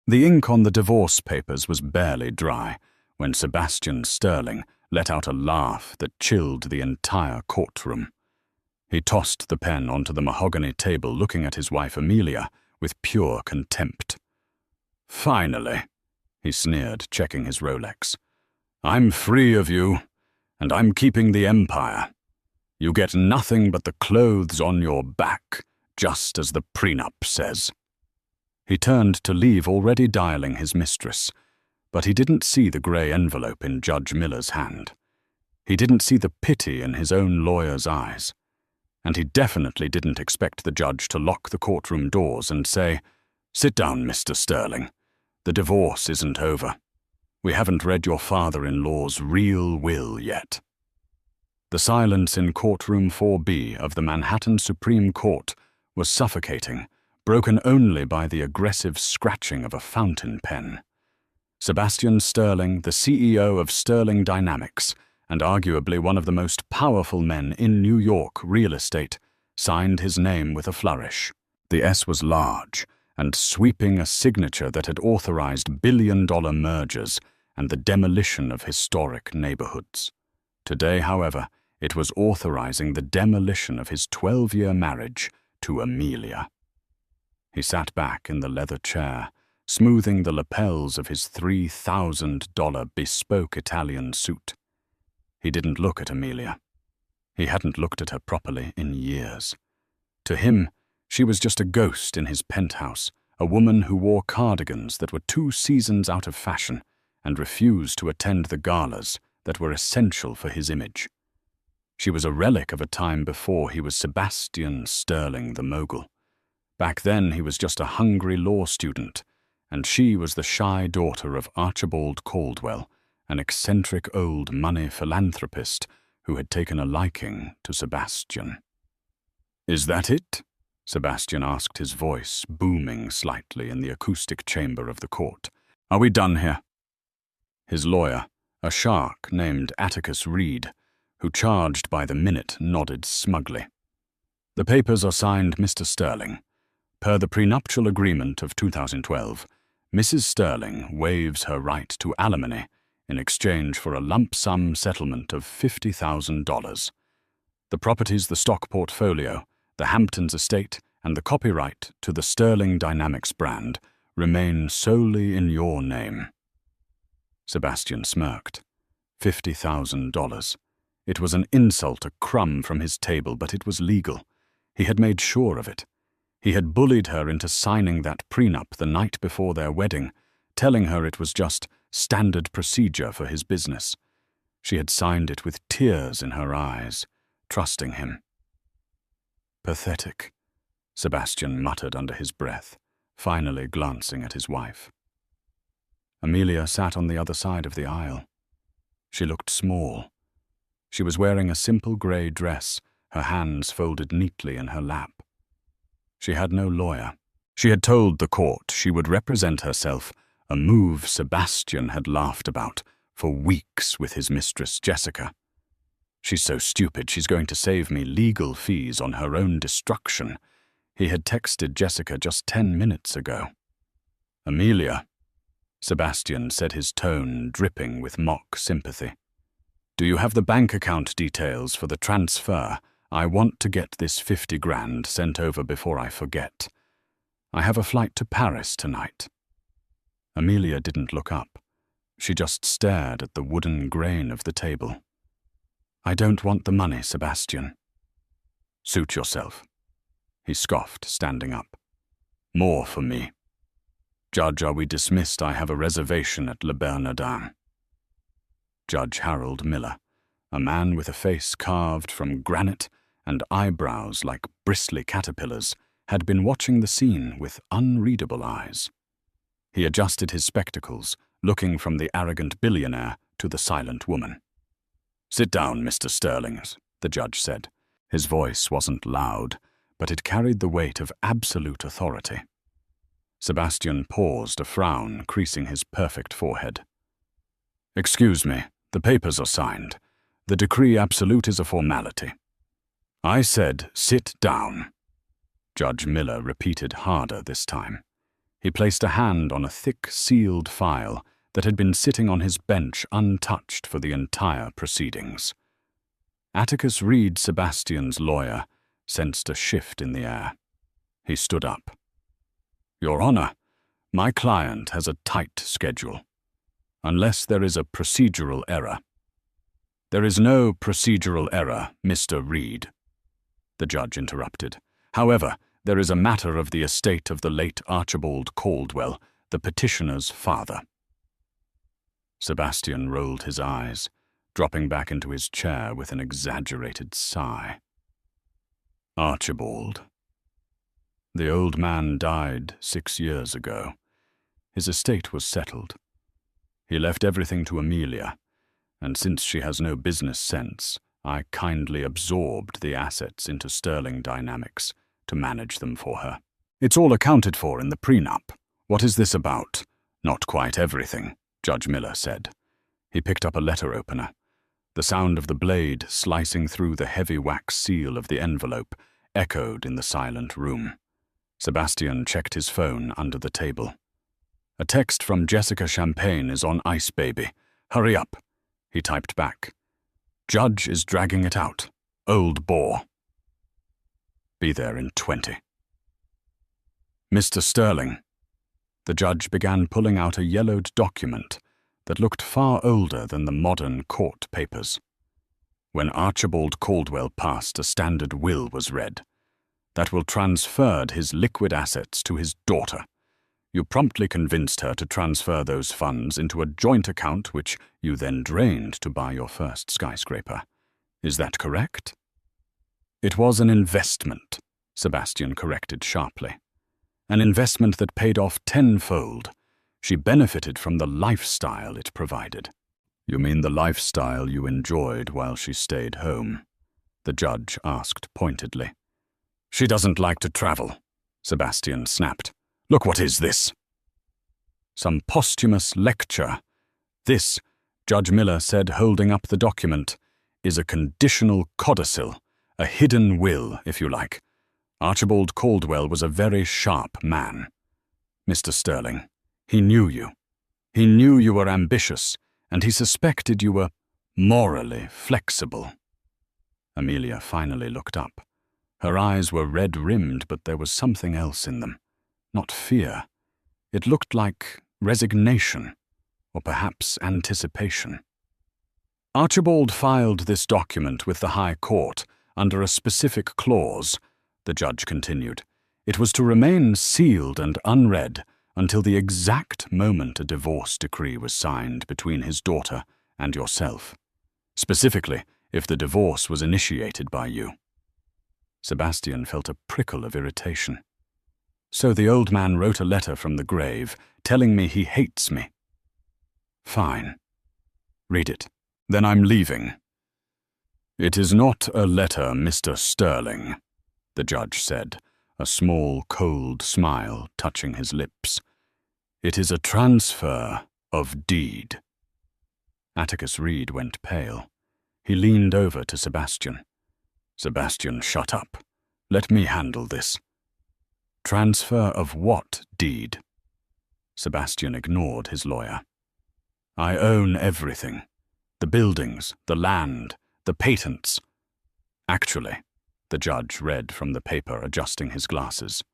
The ink on the divorce papers was barely dry when Sebastian Sterling let out a laugh that chilled the entire courtroom. He tossed the pen onto the mahogany table, looking at his wife Amelia with pure contempt. "Finally," he sneered, checking his Rolex. "I'm free of you, and I'm keeping the empire. You get nothing but the clothes on your back, just as the prenup says." He turned to leave, already dialing his mistress, but he didn't see the grey envelope in Judge Miller's hand. He didn't see the pity in his own lawyer's eyes. And he definitely didn't expect the judge to lock the courtroom doors and say, "Sit down, Mr. Sterling. The divorce isn't over. We haven't read your father-in-law's real will yet." The silence in courtroom 4B of the Manhattan Supreme Court was suffocating, broken only by the aggressive scratching of a fountain pen. Sebastian Sterling, the CEO of Sterling Dynamics, and arguably one of the most powerful men in New York real estate, signed his name with a flourish. The S was large and sweeping, a signature that had authorized billion-dollar mergers and the demolition of historic neighborhoods. Today, however, it was authorizing the demolition of his 12-year marriage to Amelia. He sat back in the leather chair, smoothing the lapels of his $3,000 bespoke Italian suit. He didn't look at Amelia. He hadn't looked at her properly in years. To him, she was just a ghost in his penthouse, a woman who wore cardigans that were 2 seasons out of fashion and refused to attend the galas that were essential for his image. She was a relic of a time before he was Sebastian Sterling the mogul. Back then he was just a hungry law student, and she was the shy daughter of Archibald Caldwell, an eccentric old money philanthropist who had taken a liking to Sebastian. "Is that it?" Sebastian asked, his voice booming slightly in the acoustic chamber of the court. "Are we done here?" His lawyer, a shark named Atticus Reed, who charged by the minute, nodded smugly. "The papers are signed, Mr. Sterling. Per the prenuptial agreement of 2012, Mrs. Sterling waives her right to alimony in exchange for a lump sum settlement of $50,000. The properties, the stock portfolio, the Hamptons estate, and the copyright to the Sterling Dynamics brand remain solely in your name." Sebastian smirked. $50,000. It was an insult, a crumb from his table, but it was legal. He had made sure of it. He had bullied her into signing that prenup the night before their wedding, telling her it was just standard procedure for his business. She had signed it with tears in her eyes, trusting him. "Pathetic," Sebastian muttered under his breath, finally glancing at his wife. Amelia sat on the other side of the aisle. She looked small. She was wearing a simple grey dress, her hands folded neatly in her lap. She had no lawyer. She had told the court she would represent herself, a move Sebastian had laughed about for weeks with his mistress Jessica. "She's so stupid, she's going to save me legal fees on her own destruction," he had texted Jessica just 10 minutes ago. "Amelia," Sebastian said, his tone dripping with mock sympathy. "Do you have the bank account details for the transfer? I want to get this 50 grand sent over before I forget. I have a flight to Paris tonight." Amelia didn't look up. She just stared at the wooden grain of the table. "I don't want the money, Sebastian." "Suit yourself," he scoffed, standing up. "More for me. Judge, are we dismissed? I have a reservation at Le Bernardin." Judge Harold Miller, a man with a face carved from granite and eyebrows like bristly caterpillars, had been watching the scene with unreadable eyes. He adjusted his spectacles, looking from the arrogant billionaire to the silent woman. "Sit down, Mr. Sterling," the judge said. His voice wasn't loud, but it carried the weight of absolute authority. Sebastian paused, a frown creasing his perfect forehead. "Excuse me, the papers are signed. The decree absolute is a formality." "I said sit down," Judge Miller repeated harder this time. He placed a hand on a thick, sealed file that had been sitting on his bench untouched for the entire proceedings. Atticus Reed, Sebastian's lawyer, sensed a shift in the air. He stood up. "Your Honor, my client has a tight schedule. Unless there is a procedural error." "There is no procedural error, Mr. Reed," the judge interrupted. "However, there is a matter of the estate of the late Archibald Caldwell, the petitioner's father." Sebastian rolled his eyes, dropping back into his chair with an exaggerated sigh. Archibald. The old man died 6 years ago. His estate was settled. He left everything to Amelia, and since she has no business sense, I kindly absorbed the assets into Sterling Dynamics to manage them for her. It's all accounted for in the prenup. What is this about? Not quite everything, Judge Miller said. He picked up a letter opener. The sound of the blade slicing through the heavy wax seal of the envelope echoed in the silent room. Sebastian checked his phone under the table. "A text from Jessica Champagne is on ice, baby. Hurry up," he typed back. "Judge is dragging it out. Old bore. Be there in 20. Mr. Sterling." The judge began pulling out a yellowed document that looked far older than the modern court papers. "When Archibald Caldwell passed, a standard will was read. That will transferred his liquid assets to his daughter. You promptly convinced her to transfer those funds into a joint account which you then drained to buy your first skyscraper. Is that correct?" "It was an investment," Sebastian corrected sharply. "An investment that paid off tenfold. She benefited from the lifestyle it provided." "You mean the lifestyle you enjoyed while she stayed home?" the judge asked pointedly. "She doesn't like to travel," Sebastian snapped. "Look, what is this?" "Some posthumous lecture. This," Judge Miller said, holding up the document, "is a conditional codicil, a hidden will, if you like. Archibald Caldwell was a very sharp man. Mr. Sterling, he knew you. He knew you were ambitious, and he suspected you were morally flexible." Amelia finally looked up. Her eyes were red-rimmed, but there was something else in them. Not fear. It looked like resignation, or perhaps anticipation. "Archibald filed this document with the High Court under a specific clause," the judge continued. "It was to remain sealed and unread until the exact moment a divorce decree was signed between his daughter and yourself. Specifically, if the divorce was initiated by you." Sebastian felt a prickle of irritation. "So the old man wrote a letter from the grave, telling me he hates me." "Fine. Read it. Then I'm leaving." "It is not a letter, Mr. Sterling," the judge said, a small, cold smile touching his lips. "It is a transfer of deed." Atticus Reed went pale. He leaned over to Sebastian. "Sebastian, shut up. Let me handle this." "Transfer of what deed?" Sebastian ignored his lawyer. "I own everything. The buildings, the land, the patents." "Actually," the judge read from the paper, adjusting his glasses.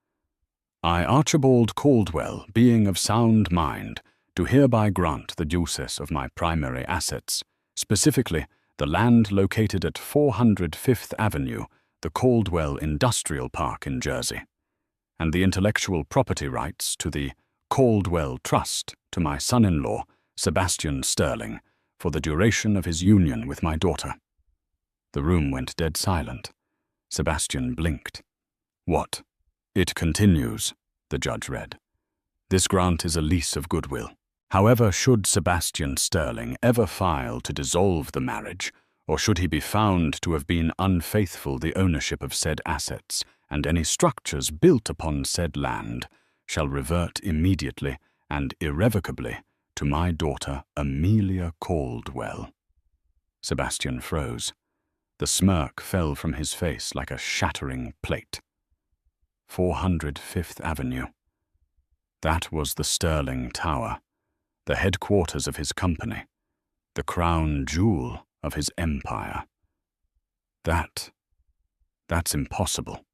"I, Archibald Caldwell, being of sound mind, do hereby grant the uses of my primary assets, specifically the land located at 400 Fifth Avenue, the Caldwell Industrial Park in Jersey, and the intellectual property rights to the Caldwell Trust to my son-in-law, Sebastian Sterling, for the duration of his union with my daughter." The room went dead silent. Sebastian blinked. "What?" "It continues," the judge read. "This grant is a lease of goodwill. However, should Sebastian Sterling ever file to dissolve the marriage, or should he be found to have been unfaithful the ownership of said assets, and any structures built upon said land, shall revert immediately and irrevocably to my daughter Amelia Caldwell." Sebastian froze. The smirk fell from his face like a shattering plate. 400 Fifth Avenue. That was the Stirling Tower, the headquarters of his company, the crown jewel of his empire. That's impossible,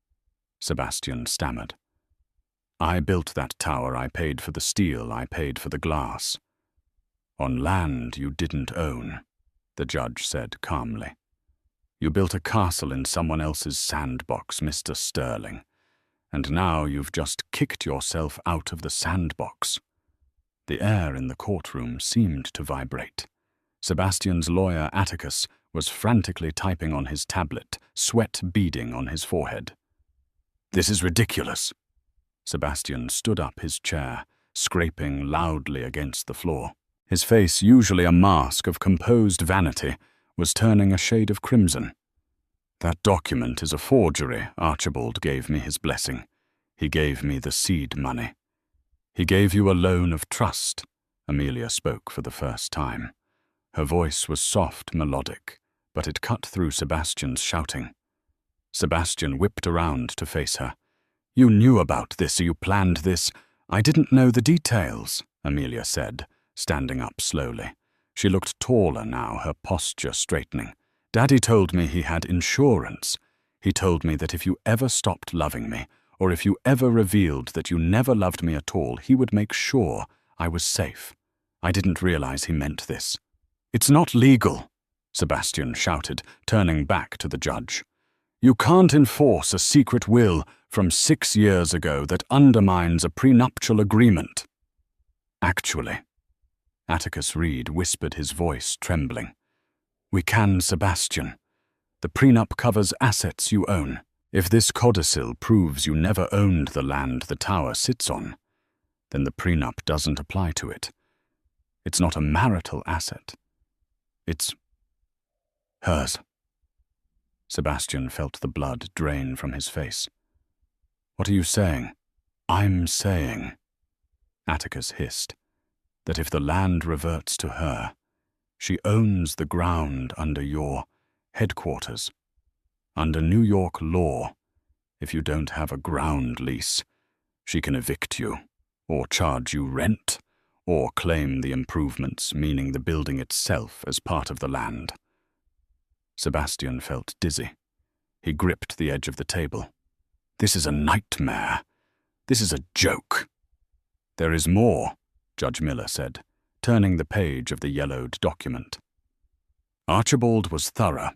Sebastian stammered. I built that tower, I paid for the steel, I paid for the glass. On land you didn't own, the judge said calmly. You built a castle in someone else's sandbox, Mr. Stirling, and now you've just kicked yourself out of the sandbox. The air in the courtroom seemed to vibrate. Sebastian's lawyer, Atticus, was frantically typing on his tablet, sweat beading on his forehead. This is ridiculous. Sebastian stood up his chair, scraping loudly against the floor. His face, usually a mask of composed vanity, was turning a shade of crimson. That document is a forgery. Archibald gave me his blessing. He gave me the seed money. He gave you a loan of trust. Amelia spoke for the first time. Her voice was soft, melodic, but it cut through Sebastian's shouting. Sebastian whipped around to face her. You knew about this, you planned this. I didn't know the details, Amelia said, standing up slowly. She looked taller now, her posture straightening. Daddy told me he had insurance. He told me that if you ever stopped loving me, or if you ever revealed that you never loved me at all, he would make sure I was safe. I didn't realize he meant this. It's not legal, Sebastian shouted, turning back to the judge. You can't enforce a secret will from 6 years ago that undermines a prenuptial agreement. Actually, Atticus Reed whispered, his voice trembling. We can, Sebastian. The prenup covers assets you own. If this codicil proves you never owned the land the tower sits on, then the prenup doesn't apply to it. It's not a marital asset. It's hers. Sebastian felt the blood drain from his face. What are you saying? I'm saying, Atticus hissed, that if the land reverts to her, she owns the ground under your headquarters. Under New York law, if you don't have a ground lease, she can evict you, or charge you rent, or claim the improvements, meaning the building itself, as part of the land. Sebastian felt dizzy. He gripped the edge of the table. This is a nightmare. This is a joke. There is more, Judge Miller said, turning the page of the yellowed document. Archibald was thorough.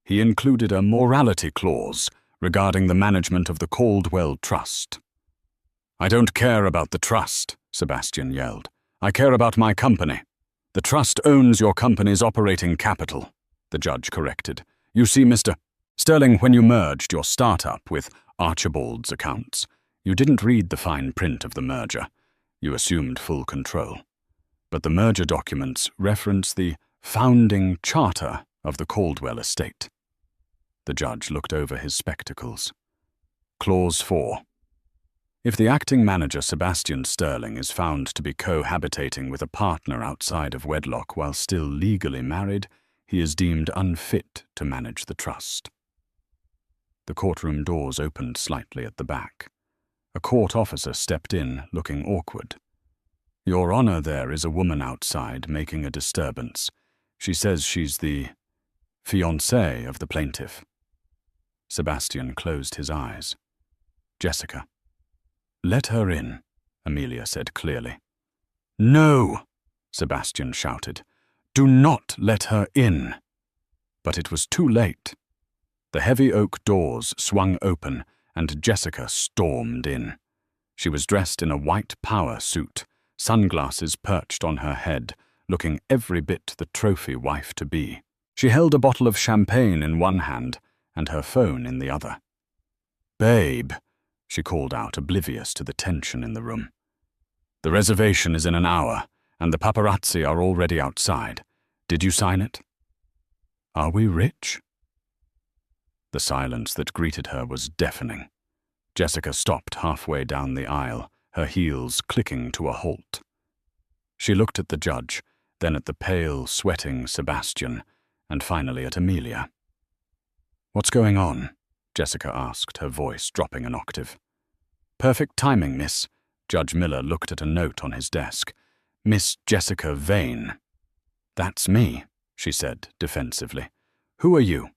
He included a morality clause regarding the management of the Caldwell Trust. I don't care about the trust, Sebastian yelled. I care about my company. The trust owns your company's operating capital, the judge corrected. You see, Mr. Stirling, when you merged your startup with Archibald's accounts, you didn't read the fine print of the merger. You assumed full control. But the merger documents reference the founding charter of the Caldwell estate. The judge looked over his spectacles. Clause 4. If the acting manager, Sebastian Stirling, is found to be cohabitating with a partner outside of wedlock while still legally married, he is deemed unfit to manage the trust. The courtroom doors opened slightly at the back. A court officer stepped in, looking awkward. Your Honor, there is a woman outside making a disturbance. She says she's the fiancée of the plaintiff. Sebastian closed his eyes. Jessica. Let her in, Amelia said clearly. No, Sebastian shouted. Do not let her in. But it was too late. The heavy oak doors swung open, and Jessica stormed in. She was dressed in a white power suit, sunglasses perched on her head, looking every bit the trophy wife-to-be. She held a bottle of champagne in one hand and her phone in the other. Babe, she called out, oblivious to the tension in the room. The reservation is in an hour, and the paparazzi are already outside. Did you sign it? Are we rich? The silence that greeted her was deafening. Jessica stopped halfway down the aisle, her heels clicking to a halt. She looked at the judge, then at the pale, sweating Sebastian, and finally at Amelia. What's going on? Jessica asked, her voice dropping an octave. Perfect timing, miss, Judge Miller looked at a note on his desk. Miss Jessica Vane. That's me, she said defensively. Who are you?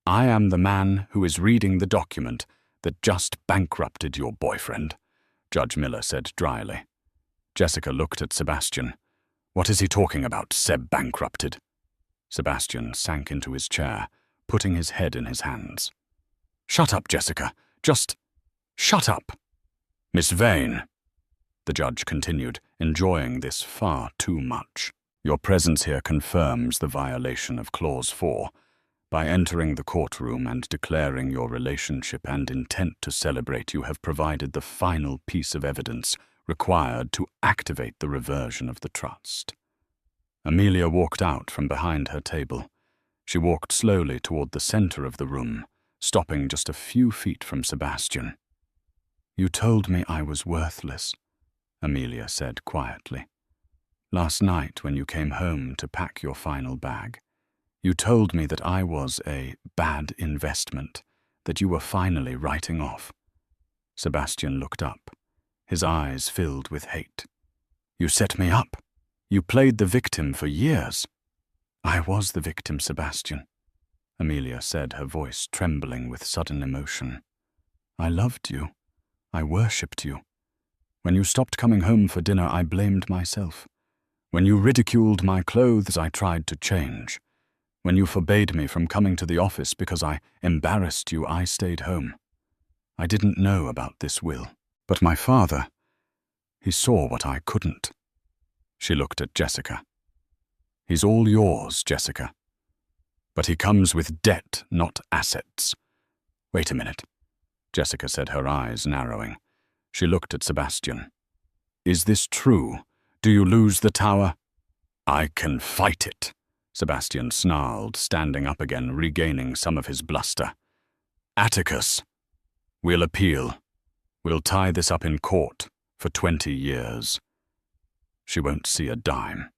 I am the man who is reading the document that just bankrupted your boyfriend, Judge Miller said dryly. Jessica looked at Sebastian. What is he talking about, Seb bankrupted? Sebastian sank into his chair, putting his head in his hands. Shut up, Jessica. Just shut up. Miss Vane, the judge continued, enjoying this far too much. Your presence here confirms the violation of Clause 4. By entering the courtroom and declaring your relationship and intent to celebrate, you have provided the final piece of evidence required to activate the reversion of the trust. Amelia walked out from behind her table. She walked slowly toward the center of the room, stopping just a few feet from Sebastian. You told me I was worthless, Amelia said quietly. Last night when you came home to pack your final bag, you told me that I was a bad investment, that you were finally writing off. Sebastian looked up, his eyes filled with hate. You set me up. You played the victim for years. I was the victim, Sebastian, Amelia said, her voice trembling with sudden emotion. I loved you. I worshipped you. When you stopped coming home for dinner, I blamed myself. When you ridiculed my clothes, I tried to change. When you forbade me from coming to the office because I embarrassed you, I stayed home. I didn't know about this will, but my father, he saw what I couldn't. She looked at Jessica. He's all yours, Jessica. But he comes with debt, not assets. Wait a minute, Jessica said, her eyes narrowing. She looked at Sebastian. Is this true? Do you lose the tower? I can fight it, Sebastian snarled, standing up again, regaining some of his bluster. Atticus, we'll appeal. We'll tie this up in court for 20 years. She won't see a dime.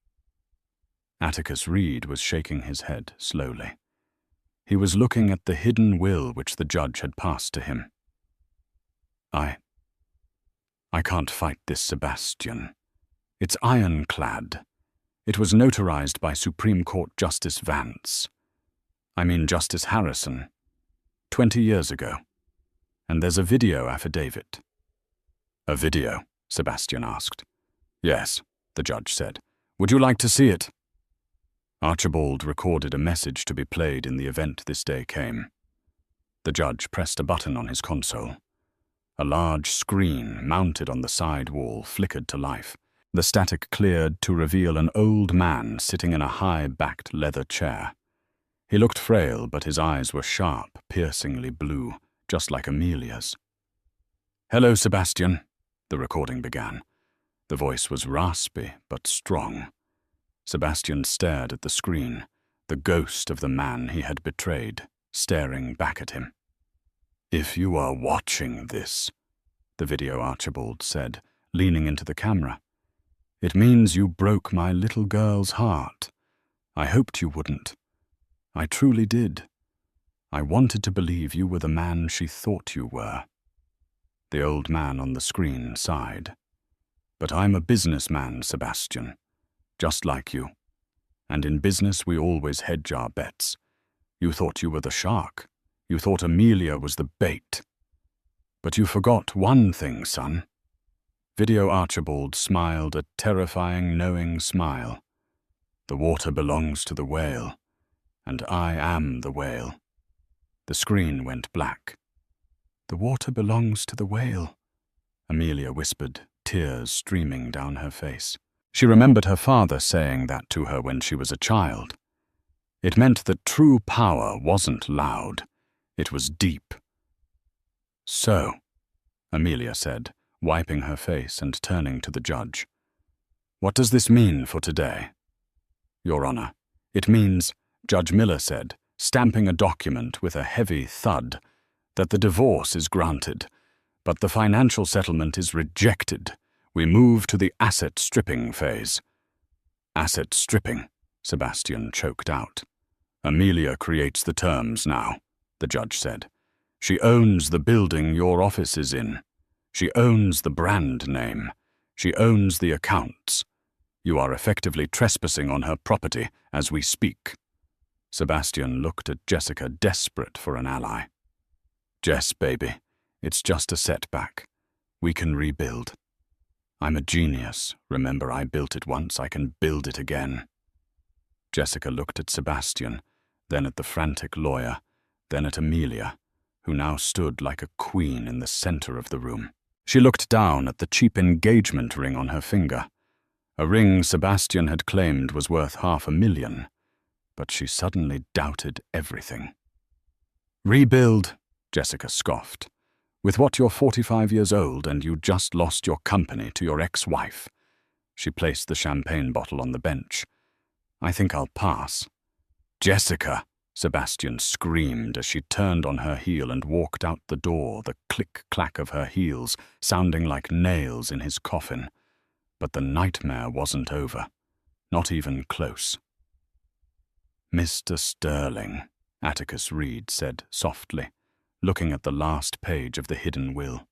Atticus Reed was shaking his head slowly. He was looking at the hidden will which the judge had passed to him. I can't fight this, Sebastian. It's ironclad. It was notarized by Supreme Court Justice Vance. I mean Justice Harrison. 20 years ago. And there's a video affidavit. A video? Sebastian asked. Yes, the judge said. Would you like to see it? Archibald recorded a message to be played in the event this day came. The judge pressed a button on his console. A large screen mounted on the side wall flickered to life. The static cleared to reveal an old man sitting in a high-backed leather chair. He looked frail, but his eyes were sharp, piercingly blue, just like Amelia's. Hello, Sebastian, the recording began. The voice was raspy but strong. Sebastian stared at the screen, the ghost of the man he had betrayed, staring back at him. If you are watching this, the video Archibald said, leaning into the camera, it means you broke my little girl's heart. I hoped you wouldn't. I truly did. I wanted to believe you were the man she thought you were. The old man on the screen sighed. But I'm a businessman, Sebastian, just like you. And in business we always hedge our bets. You thought you were the shark. You thought Amelia was the bait. But you forgot one thing, son. Video Archibald smiled a terrifying, knowing smile. The water belongs to the whale, and I am the whale. The screen went black. The water belongs to the whale, Amelia whispered, tears streaming down her face. She remembered her father saying that to her when she was a child. It meant that true power wasn't loud. It was deep. So, Amelia said, wiping her face and turning to the judge. What does this mean for today? Your Honor, it means, Judge Miller said, stamping a document with a heavy thud, that the divorce is granted, but the financial settlement is rejected. We move to the asset stripping phase. Asset stripping, Sebastian choked out. Amelia creates the terms now, the judge said. She owns the building your office is in. She owns the brand name. She owns the accounts. You are effectively trespassing on her property as we speak." Sebastian looked at Jessica, desperate for an ally. "Jess, baby, it's just a setback. We can rebuild. I'm a genius. Remember, I built it once. I can build it again." Jessica looked at Sebastian, then at the frantic lawyer, then at Amelia, who now stood like a queen in the center of the room. She looked down at the cheap engagement ring on her finger, a ring Sebastian had claimed was worth $500,000, but she suddenly doubted everything. "Rebuild," Jessica scoffed. "With what, you're 45 years old and you just lost your company to your ex-wife." She placed the champagne bottle on the bench. "I think I'll pass." "Jessica!" Sebastian screamed as she turned on her heel and walked out the door, the click-clack of her heels sounding like nails in his coffin. But the nightmare wasn't over, not even close. "Mr. Sterling," Atticus Reed said softly, looking at the last page of the hidden will.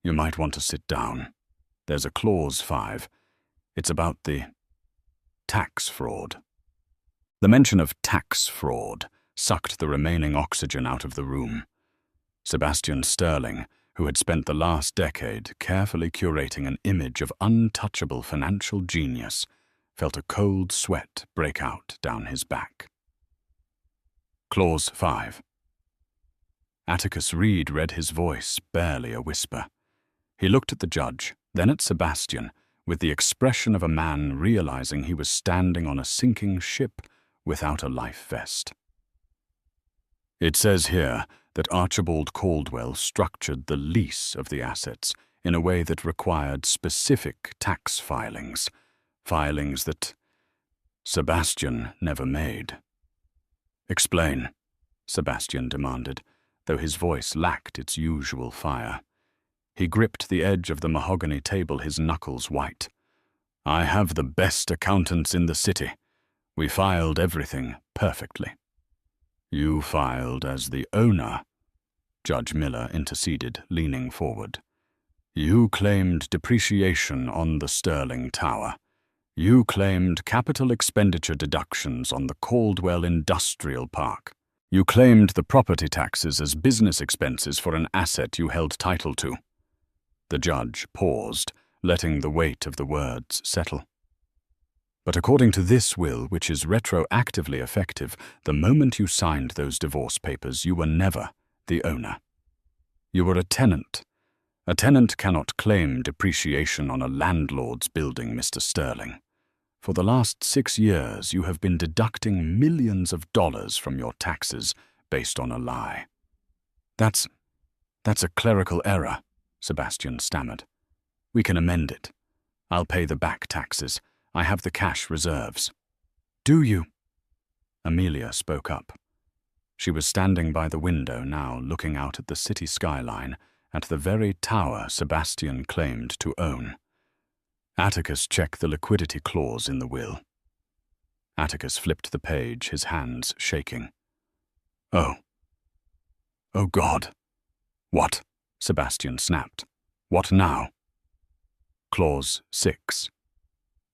"You might want to sit down. There's a clause 5. It's about the tax fraud." The mention of tax fraud sucked the remaining oxygen out of the room. Sebastian Sterling, who had spent the last decade carefully curating an image of untouchable financial genius, felt a cold sweat break out down his back. Clause 5. Atticus Reed read his voice, barely a whisper. He looked at the judge, then at Sebastian, with the expression of a man realizing he was standing on a sinking ship without a life vest. "It says here that Archibald Caldwell structured the lease of the assets in a way that required specific tax filings that Sebastian never made." "Explain," Sebastian demanded, though his voice lacked its usual fire. He gripped the edge of the mahogany table, his knuckles white. "I have the best accountants in the city. We filed everything perfectly." "You filed as the owner," Judge Miller interceded, leaning forward. "You claimed depreciation on the Sterling Tower. You claimed capital expenditure deductions on the Caldwell Industrial Park. You claimed the property taxes as business expenses for an asset you held title to." The judge paused, letting the weight of the words settle. "But according to this will, which is retroactively effective, the moment you signed those divorce papers, you were never the owner. You were a tenant. A tenant cannot claim depreciation on a landlord's building, Mr. Sterling. For the last 6 years, you have been deducting millions of dollars from your taxes based on a lie." That's a clerical error," Sebastian stammered. "We can amend it. I'll pay the back taxes. I have the cash reserves." "Do you?" Amelia spoke up. She was standing by the window now, looking out at the city skyline, at the very tower Sebastian claimed to own. Atticus checked the liquidity clause in the will. Atticus flipped the page, his hands shaking. Oh God." "What?" Sebastian snapped. "What now?" Clause 6.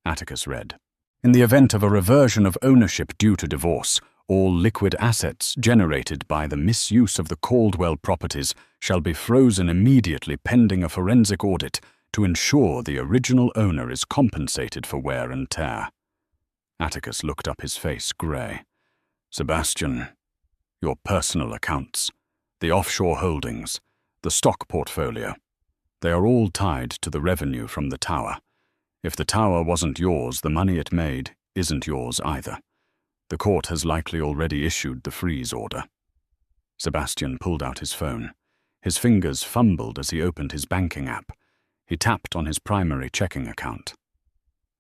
Atticus read, "In the event of a reversion of ownership due to divorce, all liquid assets generated by the misuse of the Caldwell properties shall be frozen immediately pending a forensic audit to ensure the original owner is compensated for wear and tear." Atticus looked up, his face grey. "Sebastian, your personal accounts, the offshore holdings, the stock portfolio, they are all tied to the revenue from the tower. If the tower wasn't yours, the money it made isn't yours either. The court has likely already issued the freeze order." Sebastian pulled out his phone. His fingers fumbled as he opened his banking app. He tapped on his primary checking account.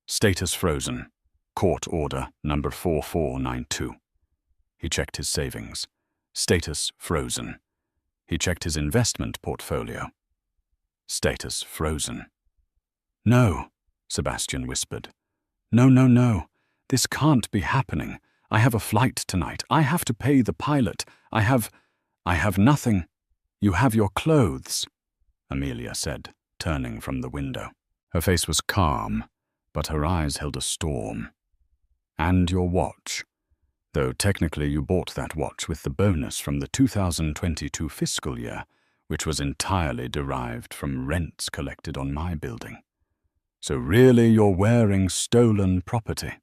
Status frozen. Court order number 4492. He checked his savings. Status frozen. He checked his investment portfolio. Status frozen. "No," Sebastian whispered. No. This can't be happening. I have a flight tonight. I have to pay the pilot. I have nothing. You have your clothes." Amelia said, turning from the window. Her face was calm, but her eyes held a storm. And your watch. Though technically you bought that watch with the bonus from the 2022 fiscal year, which was entirely derived from rents collected on my building. So really you're wearing stolen property.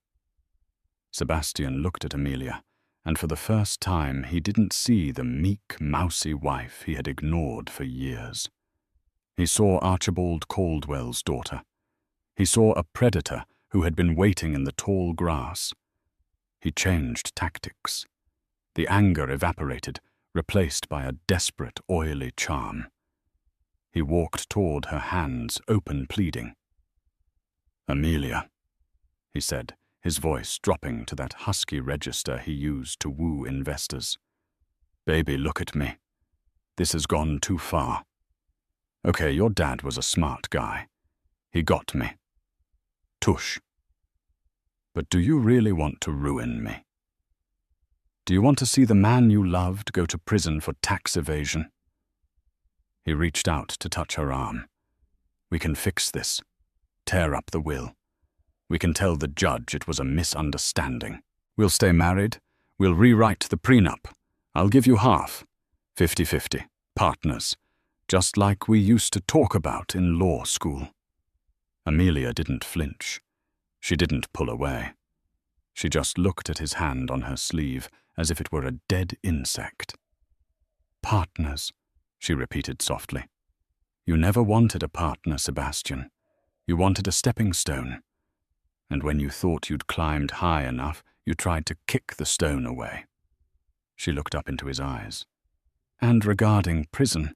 Sebastian looked at Amelia, and for the first time he didn't see the meek, mousy wife he had ignored for years. He saw Archibald Caldwell's daughter. He saw a predator who had been waiting in the tall grass. He changed tactics. The anger evaporated, replaced by a desperate, oily charm. He walked toward her, hands open, pleading. "Amelia," he said, his voice dropping to that husky register he used to woo investors. "Baby, look at me. This has gone too far. Okay, your dad was a smart guy. He got me. Tush. But do you really want to ruin me? Do you want to see the man you loved go to prison for tax evasion?" He reached out to touch her arm. "We can fix this. Tear up the will. We can tell the judge it was a misunderstanding. We'll stay married. We'll rewrite the prenup. I'll give you half. 50-50. Partners. Just like we used to talk about in law school." Amelia didn't flinch. She didn't pull away. She just looked at his hand on her sleeve as if it were a dead insect. "Partners," she repeated softly. "You never wanted a partner, Sebastian. You wanted a stepping stone. And when you thought you'd climbed high enough, you tried to kick the stone away." She looked up into his eyes. "And regarding prison,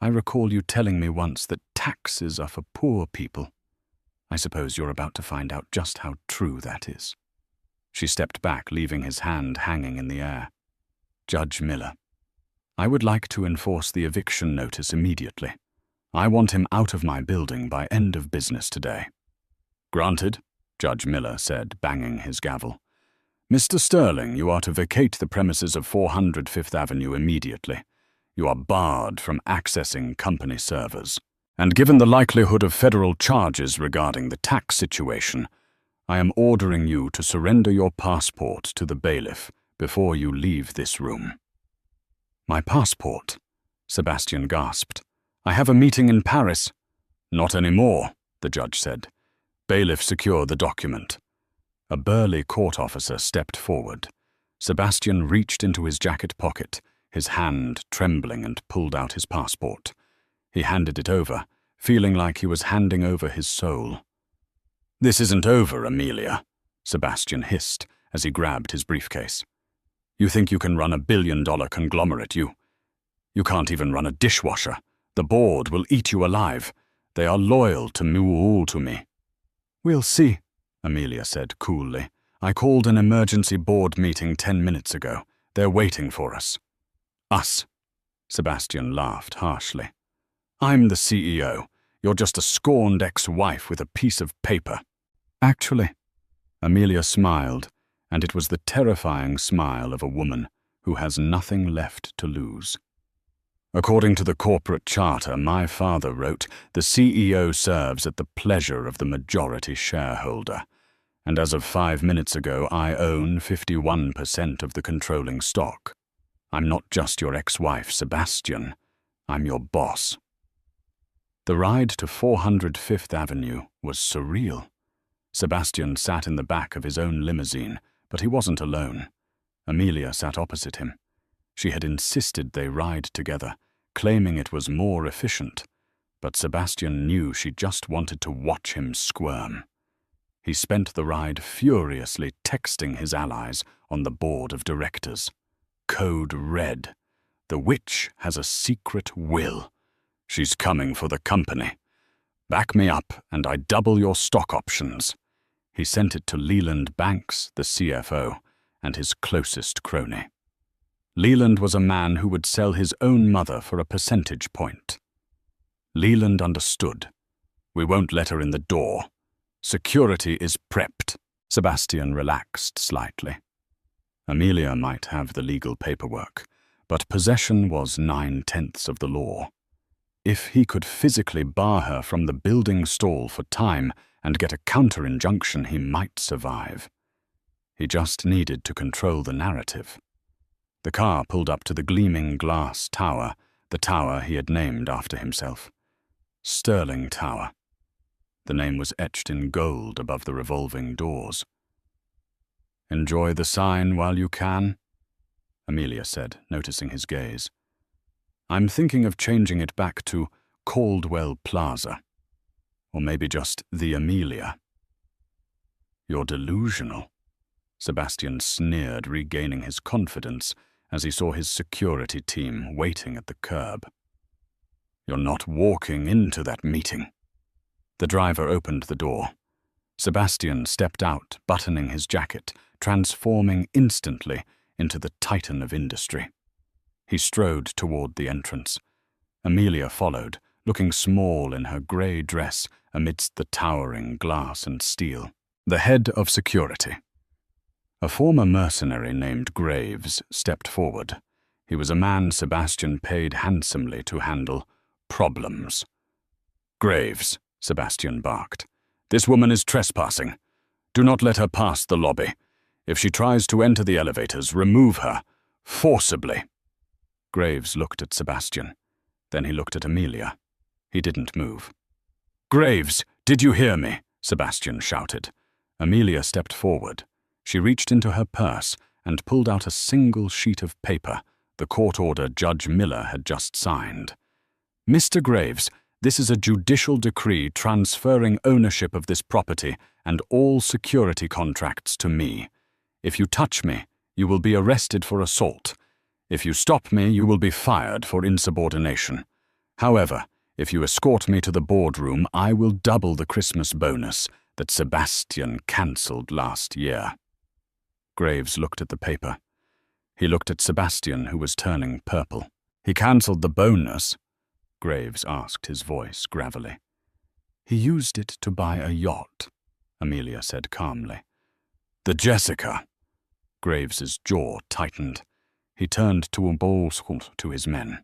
I recall you telling me once that taxes are for poor people. I suppose you're about to find out just how true that is." She stepped back, leaving his hand hanging in the air. "Judge Miller, I would like to enforce the eviction notice immediately. I want him out of my building by end of business today." "Granted," Judge Miller said, banging his gavel. "Mr. Sterling, you are to vacate the premises of 400 Fifth Avenue immediately. You are barred from accessing company servers. And given the likelihood of federal charges regarding the tax situation, I am ordering you to surrender your passport to the bailiff before you leave this room." "My passport?" Sebastian gasped. "I have a meeting in Paris." "Not anymore," the judge said. "Bailiff, secure the document." A burly court officer stepped forward. Sebastian reached into his jacket pocket, his hand trembling, and pulled out his passport. He handed it over, feeling like he was handing over his soul. "This isn't over, Amelia," Sebastian hissed as he grabbed his briefcase. "You think you can run a billion-dollar conglomerate, you can't even run a dishwasher. The board will eat you alive. They are loyal to me." "We'll see," Amelia said coolly. "I called an emergency board meeting 10 minutes ago. They're waiting for us." "Us?" Sebastian laughed harshly. "I'm the CEO. You're just a scorned ex-wife with a piece of paper." "Actually," Amelia smiled, and it was the terrifying smile of a woman who has nothing left to lose. "According to the corporate charter my father wrote, the CEO serves at the pleasure of the majority shareholder, and as of 5 minutes ago I own 51% of the controlling stock. I'm not just your ex-wife, Sebastian. I'm your boss." The ride to 400 Fifth Avenue was surreal. Sebastian sat in the back of his own limousine, but he wasn't alone. Amelia sat opposite him. She had insisted they ride together, claiming it was more efficient, but Sebastian knew she just wanted to watch him squirm. He spent the ride furiously texting his allies on the board of directors. Code red. The witch has a secret will. She's coming for the company. Back me up and I double your stock options. He sent it to Leland Banks, the CFO, and his closest crony. Leland was a man who would sell his own mother for a percentage point. Leland understood. "We won't let her in the door. Security is prepped." Sebastian relaxed slightly. Amelia might have the legal paperwork, but possession was 9/10 of the law. if he could physically bar her from the building stall for time and get a counter-injunction, he might survive. He just needed to control the narrative. The car pulled up to the gleaming glass tower, the tower he had named after himself. Sterling Tower. The name was etched in gold above the revolving doors. "Enjoy the sign while you can," Amelia said, noticing his gaze. "I'm thinking of changing it back to Caldwell Plaza. Or maybe just the Amelia." "You're delusional," Sebastian sneered, regaining his confidence as he saw his security team waiting at the curb. "You're not walking into that meeting." The driver opened the door. Sebastian stepped out, buttoning his jacket, transforming instantly into the titan of industry. He strode toward the entrance. Amelia followed, looking small in her grey dress amidst the towering glass and steel. The head of security. A former mercenary named Graves stepped forward. He was a man Sebastian paid handsomely to handle problems. "Graves," Sebastian barked. "This woman is trespassing. Do not let her pass the lobby. If she tries to enter the elevators, remove her, forcibly." Graves looked at Sebastian. Then he looked at Amelia. He didn't move. "Graves, did you hear me?" Sebastian shouted. Amelia stepped forward. She reached into her purse and pulled out a single sheet of paper, the court order Judge Miller had just signed. "Mr. Graves, this is a judicial decree transferring ownership of this property and all security contracts to me. If you touch me, you will be arrested for assault. If you stop me, you will be fired for insubordination. However, if you escort me to the boardroom, I will double the Christmas bonus that Sebastian cancelled last year." Graves looked at the paper. He looked at Sebastian, who was turning purple. "He cancelled the bonus?" Graves asked, his voice gravelly. "He used it to buy a yacht," Amelia said calmly. "The Jessica." Graves's jaw tightened. He turned to his men.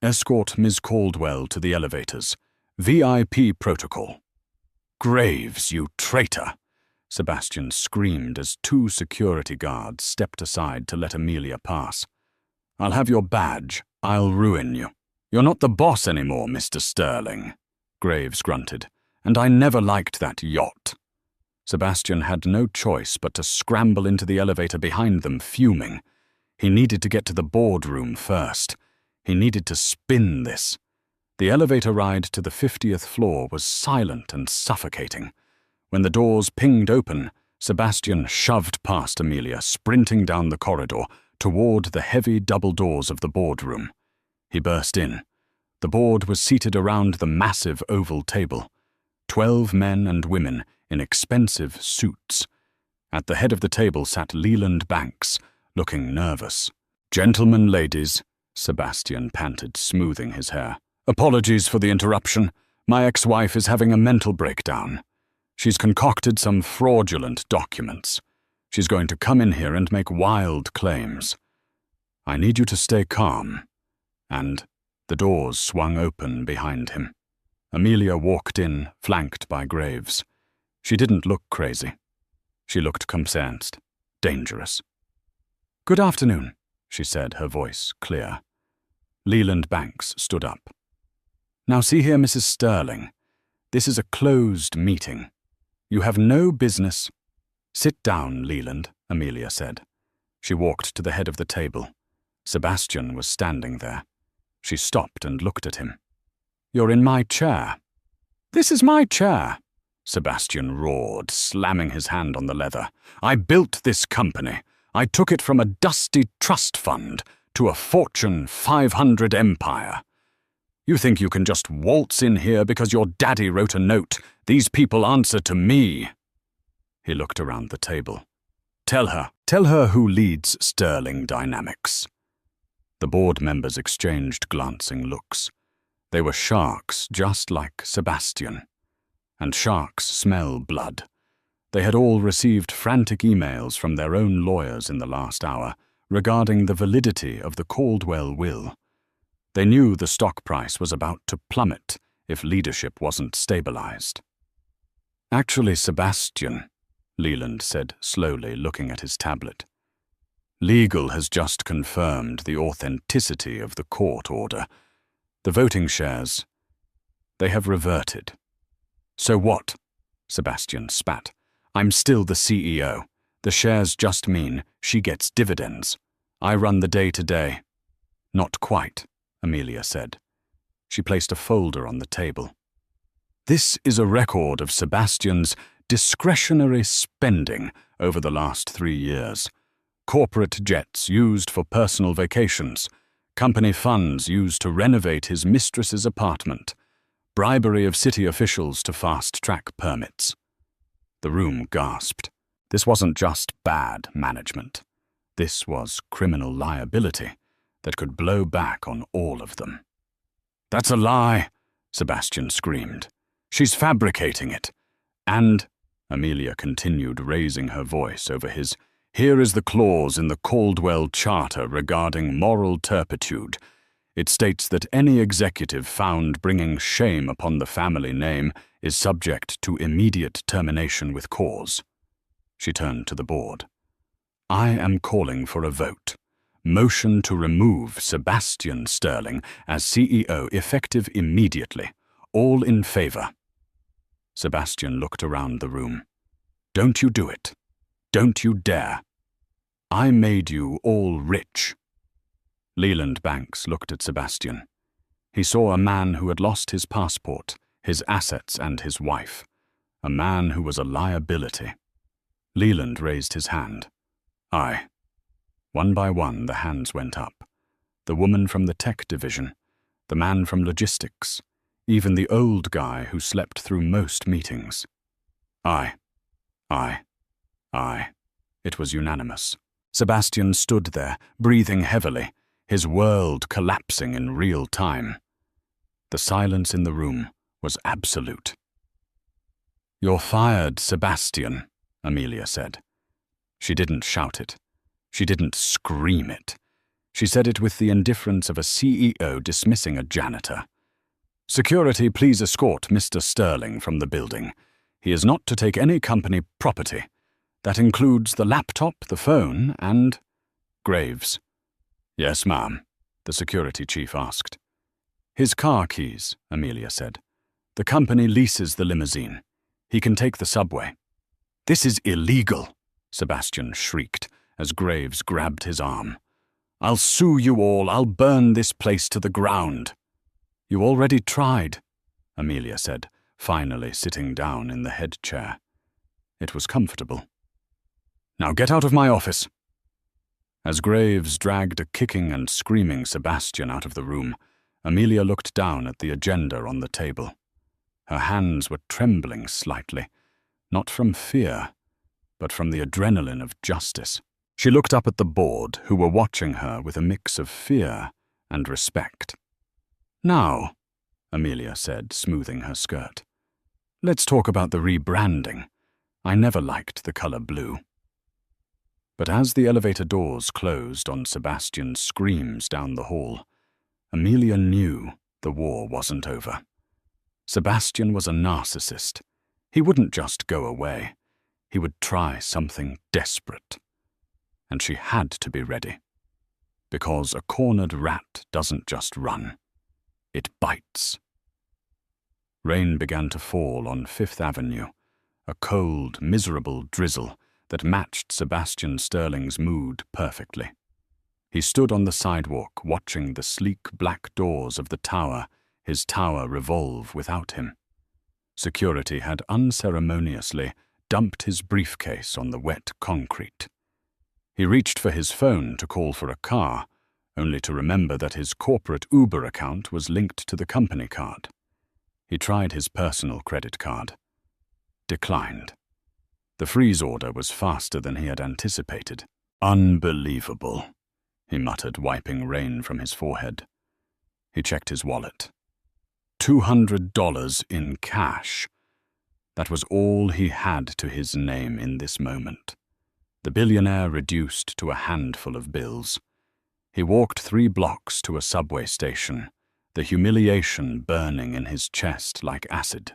"Escort Ms. Caldwell to the elevators. VIP protocol." "Graves, you traitor!" Sebastian screamed as two security guards stepped aside to let Amelia pass. "I'll have your badge. I'll ruin you. You're not the boss anymore, Mr. Sterling," Graves grunted, "and I never liked that yacht." Sebastian had no choice but to scramble into the elevator behind them, fuming. He needed to get to the boardroom first. He needed to spin this. The elevator ride to the 50th floor was silent and suffocating. When the doors pinged open, Sebastian shoved past Amelia, sprinting down the corridor toward the heavy double doors of the boardroom. He burst in. The board was seated around the massive oval table. 12 men and women in expensive suits. At the head of the table sat Leland Banks, looking nervous. "Gentlemen, ladies," Sebastian panted, smoothing his hair. "Apologies for the interruption. My ex-wife is having a mental breakdown. She's concocted some fraudulent documents. She's going to come in here and make wild claims. I need you to stay calm." And the doors swung open behind him. Amelia walked in, flanked by Graves. She didn't look crazy. She looked concerned, dangerous. "Good afternoon," she said, her voice clear. Leland Banks stood up. "Now see here, Mrs. Sterling. This is a closed meeting. You have no business—" "Sit down, Leland," Amelia said. She walked to the head of the table. Sebastian was standing there. She stopped and looked at him. "You're in my chair." "This is my chair," Sebastian roared, slamming his hand on the leather. "I built this company. I took it from a dusty trust fund to a Fortune 500 empire. You think you can just waltz in here because your daddy wrote a note? These people answer to me." He looked around the table. Tell her who leads Sterling Dynamics." The board members exchanged glancing looks. They were sharks just like Sebastian. And sharks smell blood. They had all received frantic emails from their own lawyers in the last hour regarding the validity of the Caldwell will. They knew the stock price was about to plummet if leadership wasn't stabilized. "Actually, Sebastian," Leland said slowly, looking at his tablet, "legal has just confirmed the authenticity of the court order. The voting shares, they have reverted." "So what?" Sebastian spat. "I'm still the CEO. The shares just mean she gets dividends. I run the day-to-day." "Not quite," Amelia said. She placed a folder on the table. "This is a record of Sebastian's discretionary spending over the last 3 years. Corporate jets used for personal vacations, company funds used to renovate his mistress's apartment, bribery of city officials to fast-track permits." The room gasped. This wasn't just bad management. This was criminal liability that could blow back on all of them. "That's a lie," Sebastian screamed. "She's fabricating it." "And," Amelia continued, raising her voice over his, "here is the clause in the Caldwell Charter regarding moral turpitude. It states that any executive found bringing shame upon the family name is subject to immediate termination with cause." She turned to the board. "I am calling for a vote. Motion to remove Sebastian Sterling as CEO effective immediately. All in favor?" Sebastian looked around the room. "Don't you do it. Don't you dare. I made you all rich." Leland Banks looked at Sebastian. He saw a man who had lost his passport, his assets, and his wife. A man who was a liability. Leland raised his hand. "Aye." One by one, the hands went up. The woman from the tech division, the man from logistics, even the old guy who slept through most meetings. "Aye. Aye. Aye." It was unanimous. Sebastian stood there, breathing heavily, his world collapsing in real time. The silence in the room was absolute. "You're fired, Sebastian," Amelia said. She didn't shout it. She didn't scream it. She said it with the indifference of a CEO dismissing a janitor. "Security, please escort Mr. Sterling from the building. He is not to take any company property. That includes the laptop, the phone, and—" "Graves." "Yes, ma'am," the security chief asked. "His car keys," Amelia said. "The company leases the limousine. He can take the subway." "This is illegal," Sebastian shrieked as Graves grabbed his arm. "I'll sue you all. I'll burn this place to the ground." "You already tried," Amelia said, finally sitting down in the head chair. It was comfortable. "Now get out of my office." As Graves dragged a kicking and screaming Sebastian out of the room, Amelia looked down at the agenda on the table. Her hands were trembling slightly, not from fear, but from the adrenaline of justice. She looked up at the board, who were watching her with a mix of fear and respect. "Now," Amelia said, smoothing her skirt, "let's talk about the rebranding. I never liked the color blue." But as the elevator doors closed on Sebastian's screams down the hall, Amelia knew the war wasn't over. Sebastian was a narcissist. He wouldn't just go away. He would try something desperate. And she had to be ready. Because a cornered rat doesn't just run. It bites. Rain began to fall on Fifth Avenue, a cold, miserable drizzle that matched Sebastian Sterling's mood perfectly. He stood on the sidewalk watching the sleek black doors of the tower, his tower revolve without him. Security had unceremoniously dumped his briefcase on the wet concrete. He reached for his phone to call for a car, only to remember that his corporate Uber account was linked to the company card. He tried his personal credit card. Declined. The freeze order was faster than he had anticipated. "Unbelievable," he muttered, wiping rain from his forehead. He checked his wallet. $200 in cash. That was all he had to his name in this moment. The billionaire reduced to a handful of bills. He walked 3 blocks to a subway station, the humiliation burning in his chest like acid.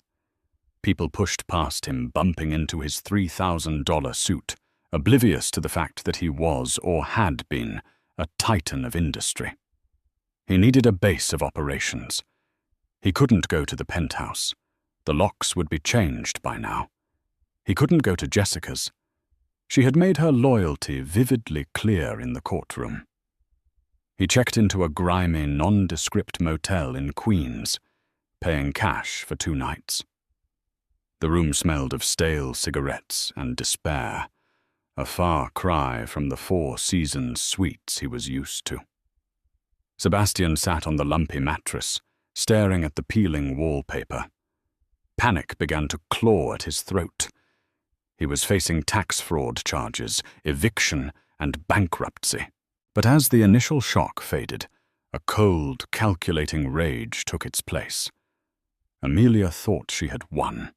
People pushed past him, bumping into his $3,000 suit, oblivious to the fact that he was, or had been, a titan of industry. He needed a base of operations. He couldn't go to the penthouse. The locks would be changed by now. He couldn't go to Jessica's. She had made her loyalty vividly clear in the courtroom. He checked into a grimy, nondescript motel in Queens, paying cash for 2 nights. The room smelled of stale cigarettes and despair, a far cry from the 4 Seasons suites he was used to. Sebastian sat on the lumpy mattress, staring at the peeling wallpaper. Panic began to claw at his throat. He was facing tax fraud charges, eviction, and bankruptcy. But as the initial shock faded, a cold, calculating rage took its place. Amelia thought she had won.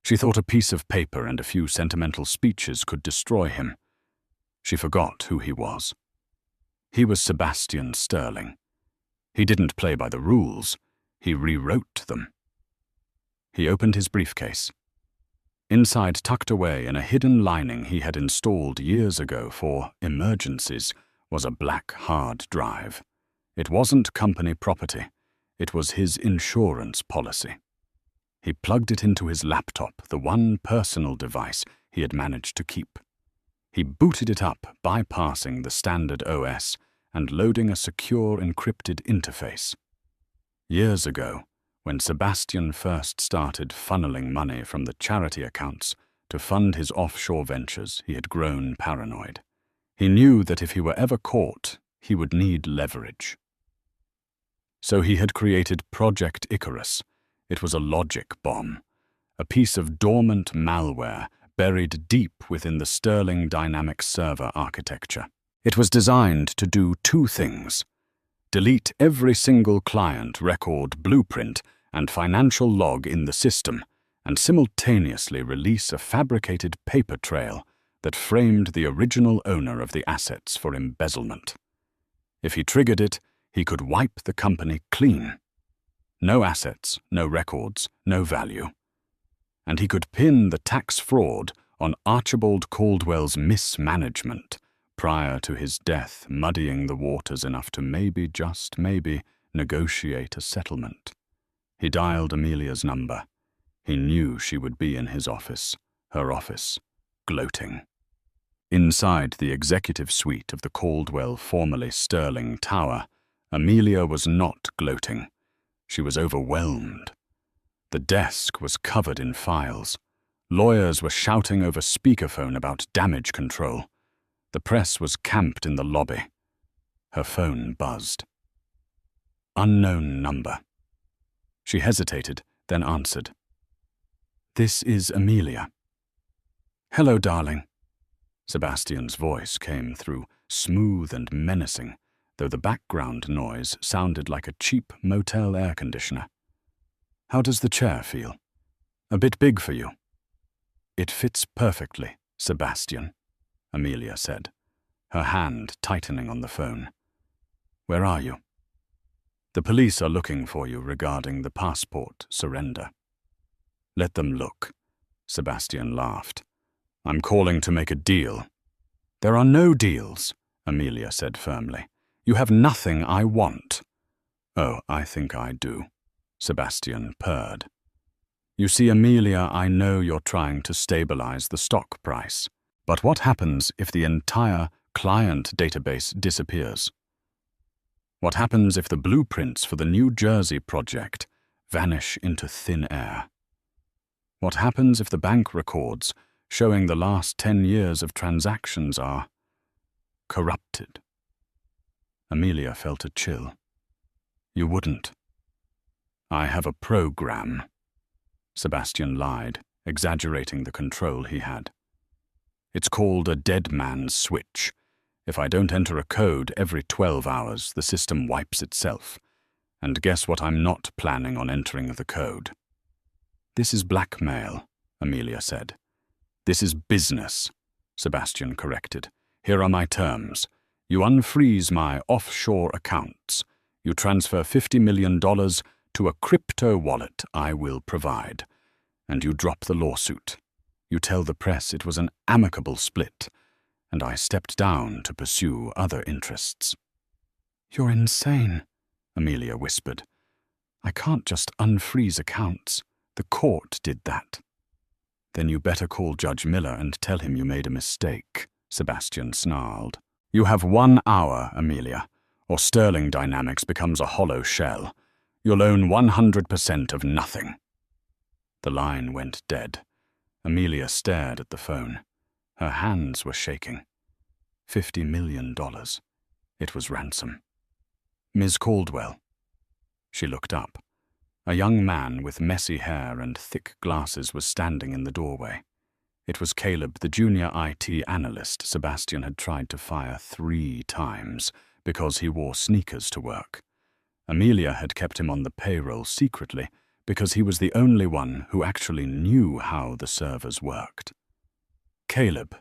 She thought a piece of paper and a few sentimental speeches could destroy him. She forgot who he was. He was Sebastian Sterling. He didn't play by the rules. He rewrote them. He opened his briefcase. Inside, tucked away in a hidden lining he had installed years ago for emergencies, was a black hard drive. It wasn't company property. It was his insurance policy. He plugged it into his laptop, the one personal device he had managed to keep. He booted it up, bypassing the standard OS and loading a secure encrypted interface. Years ago, when Sebastian first started funneling money from the charity accounts to fund his offshore ventures, he had grown paranoid. He knew that if he were ever caught, he would need leverage. So he had created Project Icarus. It was a logic bomb, a piece of dormant malware buried deep within the Sterling Dynamics server architecture. It was designed to do 2 things: delete every single client record, blueprint, and financial log in the system, and simultaneously release a fabricated paper trail that framed the original owner of the assets for embezzlement. If he triggered it, he could wipe the company clean. No assets, no records, no value. And he could pin the tax fraud on Archibald Caldwell's mismanagement prior to his death, muddying the waters enough to maybe, just maybe, negotiate a settlement. He dialed Amelia's number. He knew she would be in his office, her office, gloating. Inside the executive suite of the Caldwell, formerly Sterling Tower, Amelia was not gloating. She was overwhelmed. The desk was covered in files. Lawyers were shouting over speakerphone about damage control. The press was camped in the lobby. Her phone buzzed. Unknown number. She hesitated, then answered. "This is Amelia." "Hello, darling." Sebastian's voice came through, smooth and menacing, though the background noise sounded like a cheap motel air conditioner. "How does the chair feel? A bit big for you?" "It fits perfectly, Sebastian," Amelia said, her hand tightening on the phone. "Where are you?" "The police are looking for you regarding the passport surrender." "Let them look," Sebastian laughed. "I'm calling to make a deal." "There are no deals," Amelia said firmly. "You have nothing I want." "Oh, I think I do," Sebastian purred. "You see, Amelia, I know you're trying to stabilize the stock price. But what happens if the entire client database disappears? What happens if the blueprints for the New Jersey project vanish into thin air? What happens if the bank records showing the last 10 years of transactions are corrupted?" Amelia felt a chill. "You wouldn't." "I have a program," Sebastian lied, exaggerating the control he had. "It's called a dead man's switch. If I don't enter a code every 12 hours, the system wipes itself. And guess what I'm not planning on entering the code?" "This is blackmail," Amelia said. "This is business," Sebastian corrected. "Here are my terms. You unfreeze my offshore accounts. You transfer $50 million to a crypto wallet I will provide. And you drop the lawsuit. You tell the press it was an amicable split, and I stepped down to pursue other interests." "You're insane," Amelia whispered. "I can't just unfreeze accounts. The court did that." "Then you better call Judge Miller and tell him you made a mistake," Sebastian snarled. "You have 1 hour, Amelia, or Sterling Dynamics becomes a hollow shell. You'll own 100% of nothing." The line went dead. Amelia stared at the phone. Her hands were shaking. $50 million. It was ransom. "Ms. Caldwell." She looked up. A young man with messy hair and thick glasses was standing in the doorway. It was Caleb, the junior IT analyst Sebastian had tried to fire 3 times because he wore sneakers to work. Amelia had kept him on the payroll secretly because he was the only one who actually knew how the servers worked. "Caleb,"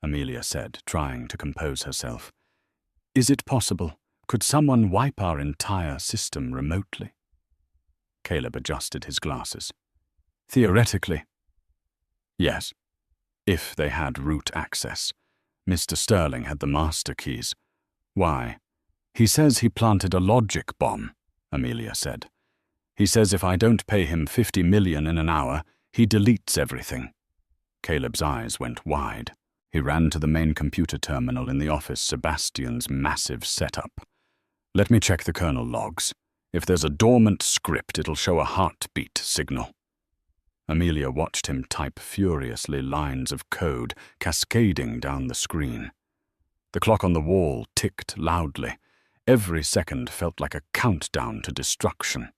Amelia said, trying to compose herself, "is it possible? Could someone wipe our entire system remotely?" Caleb adjusted his glasses. "Theoretically, yes, if they had root access. Mr. Sterling had the master keys." "Why?" "He says he planted a logic bomb," Amelia said. "He says if I don't pay him $50 million in an hour, he deletes everything." Caleb's eyes went wide. He ran to the main computer terminal in the office, Sebastian's massive setup. "Let me check the kernel logs. If there's a dormant script, it'll show a heartbeat signal." Amelia watched him type furiously lines of code cascading down the screen. The clock on the wall ticked loudly. Every second felt like a countdown to destruction.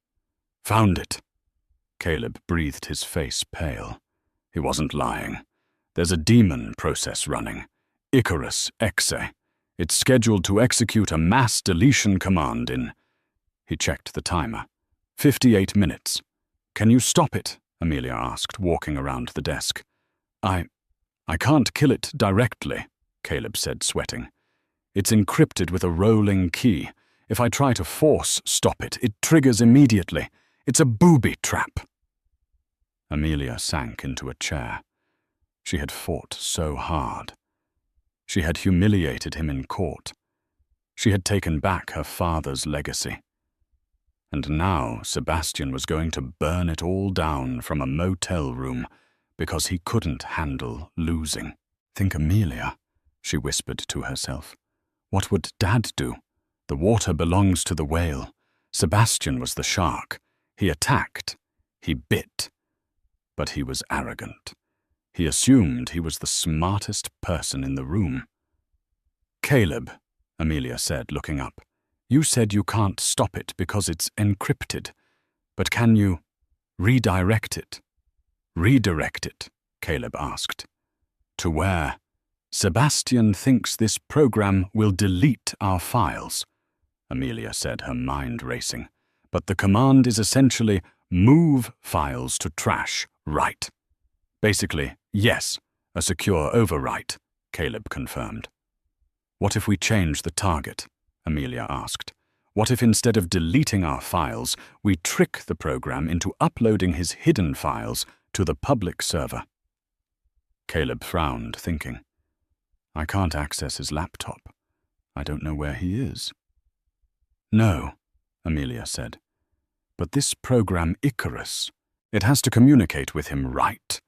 "Found it." Caleb breathed, his face pale. He wasn't lying. "There's a daemon process running. Icarus Exe. It's scheduled to execute a mass deletion command in..." He checked the timer. 58 minutes. "Can you stop it?" Amelia asked, walking around the desk. I can't kill it directly," Caleb said, sweating. "It's encrypted with a rolling key. If I try to force stop it, it triggers immediately. It's a booby trap." Amelia sank into a chair. She had fought so hard. She had humiliated him in court. She had taken back her father's legacy. And now Sebastian was going to burn it all down from a motel room because he couldn't handle losing. "Think, Amelia," she whispered to herself. "What would Dad do? The water belongs to the whale. Sebastian was the shark. He attacked. He bit. But he was arrogant. He assumed he was the smartest person in the room." "Caleb," Amelia said, looking up, "you said you can't stop it because it's encrypted. But can you redirect it?" "Redirect it?" Caleb asked. "To where?" "Sebastian thinks this program will delete our files," Amelia said, her mind racing. "But the command is essentially move files to trash, right?" "Basically, yes, a secure overwrite," Caleb confirmed. "What if we change the target?" Amelia asked. "What if instead of deleting our files, we trick the program into uploading his hidden files to the public server?" Caleb frowned, thinking. "I can't access his laptop. I don't know where he is." "No," Amelia said. "But this program Icarus, it has to communicate with him, right?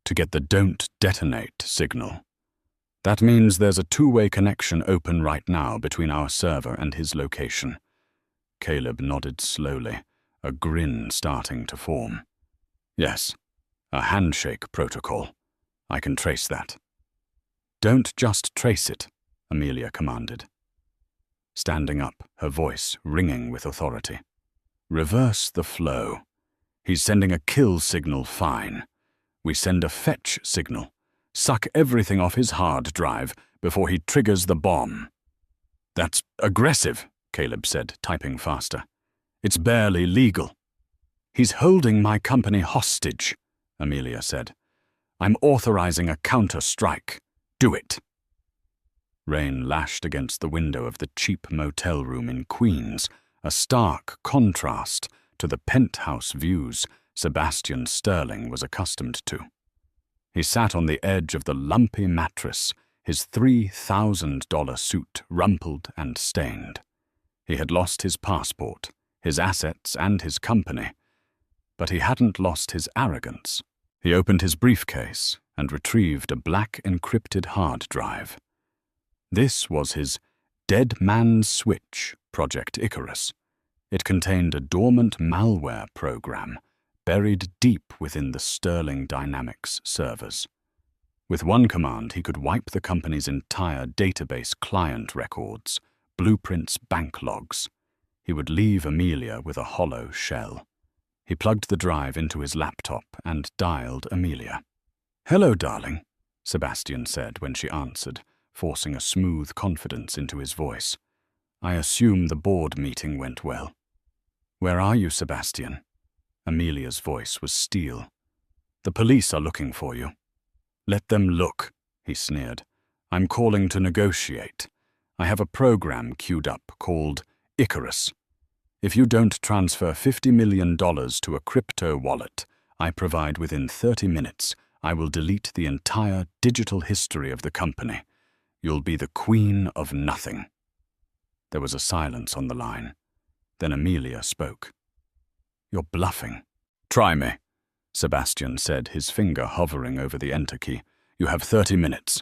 To get the don't detonate signal. That means there's a 2-way connection open right now between our server and his location." Caleb nodded slowly, a grin starting to form. "Yes, a handshake protocol. I can trace that." "Don't just trace it," Amelia commanded. Standing up, her voice ringing with authority. "Reverse the flow. He's sending a kill signal, fine. We send a fetch signal. Suck everything off his hard drive before he triggers the bomb." "That's aggressive," Caleb said, typing faster. "It's barely legal." "He's holding my company hostage," Amelia said. "I'm authorizing a counter-strike. Do it." Rain lashed against the window of the cheap motel room in Queens, a stark contrast to the penthouse views Sebastian Sterling was accustomed to. He sat on the edge of the lumpy mattress, his $3,000 suit rumpled and stained. He had lost his passport, his assets, and his company, but he hadn't lost his arrogance. He opened his briefcase and retrieved a black encrypted hard drive. This was his Dead Man's Switch, Project Icarus. It contained a dormant malware program buried deep within the Sterling Dynamics servers. With one command, he could wipe the company's entire database client records, blueprints, bank logs. He would leave Amelia with a hollow shell. He plugged the drive into his laptop and dialed Amelia. "Hello, darling," Sebastian said when she answered, forcing a smooth confidence into his voice. "I assume the board meeting went well." "Where are you, Sebastian?" Amelia's voice was steel. "The police are looking for you." "Let them look," he sneered. "I'm calling to negotiate. I have a program queued up called Icarus. If you don't transfer $50 million to a crypto wallet I provide within 30 minutes, I will delete the entire digital history of the company. You'll be the queen of nothing." There was a silence on the line. Then Amelia spoke. "You're bluffing." "Try me," Sebastian said, his finger hovering over the enter key. "You have 30 minutes.